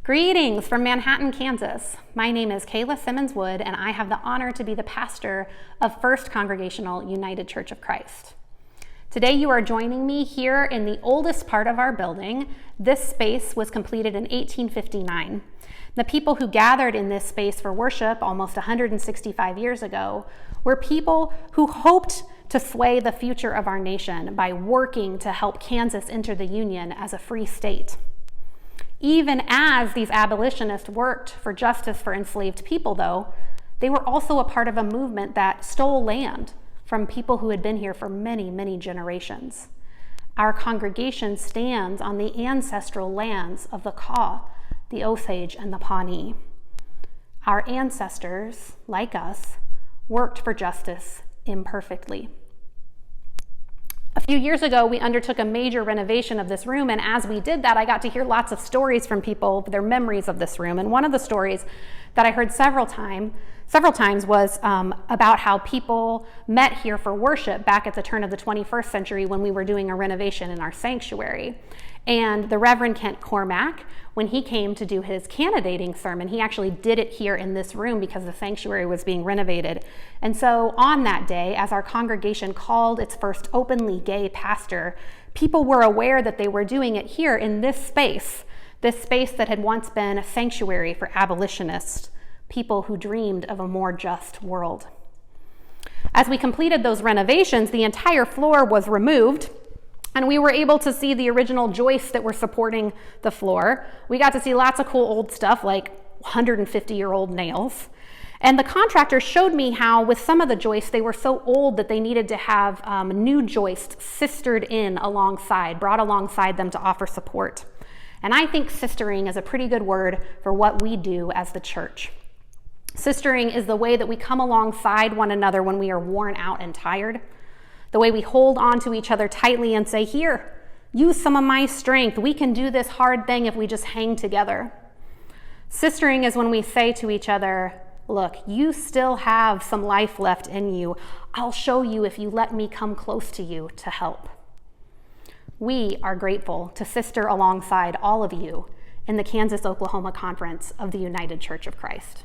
Greetings from Manhattan, Kansas. My name is Kayla Simmons Wood, and I have the honor to be the pastor of First Congregational United Church of Christ. Today you are joining me here in the oldest part of our building. This space was completed in 1859. The people who gathered in this space for worship almost 165 years ago were people who hoped to sway the future of our nation by working to help Kansas enter the Union as a free state. Even as these abolitionists worked for justice for enslaved people, though, they were also a part of a movement that stole land from people who had been here for many, many generations. Our congregation stands on the ancestral lands of the Kaw, the Osage, and the Pawnee. Our ancestors, like us, worked for justice imperfectly. A few years ago, we undertook a major renovation of this room, and as we did that, I got to hear lots of stories from people, their memories of this room. And one of the stories that I heard several times was about how people met here for worship back at the turn of the 21st century when we were doing a renovation in our sanctuary. And the Reverend Kent Cormack, when he came to do his candidating sermon, he actually did it here in this room because the sanctuary was being renovated. And so on that day, as our congregation called its first openly gay pastor, people were aware that they were doing it here in this space that had once been a sanctuary for abolitionists, people who dreamed of a more just world. As we completed those renovations, the entire floor was removed, and we were able to see the original joists that were supporting the floor. We got to see lots of cool old stuff like 150-year-old nails. And the contractor showed me how with some of the joists, they were so old that they needed to have new joists sistered in brought alongside them to offer support. And I think sistering is a pretty good word for what we do as the church. Sistering is the way that we come alongside one another when we are worn out and tired. The way we hold on to each other tightly and say, here, use some of my strength. We can do this hard thing if we just hang together. Sistering is when we say to each other, look, you still have some life left in you. I'll show you if you let me come close to you to help. We are grateful to sister alongside all of you in the Kansas-Oklahoma Conference of the United Church of Christ.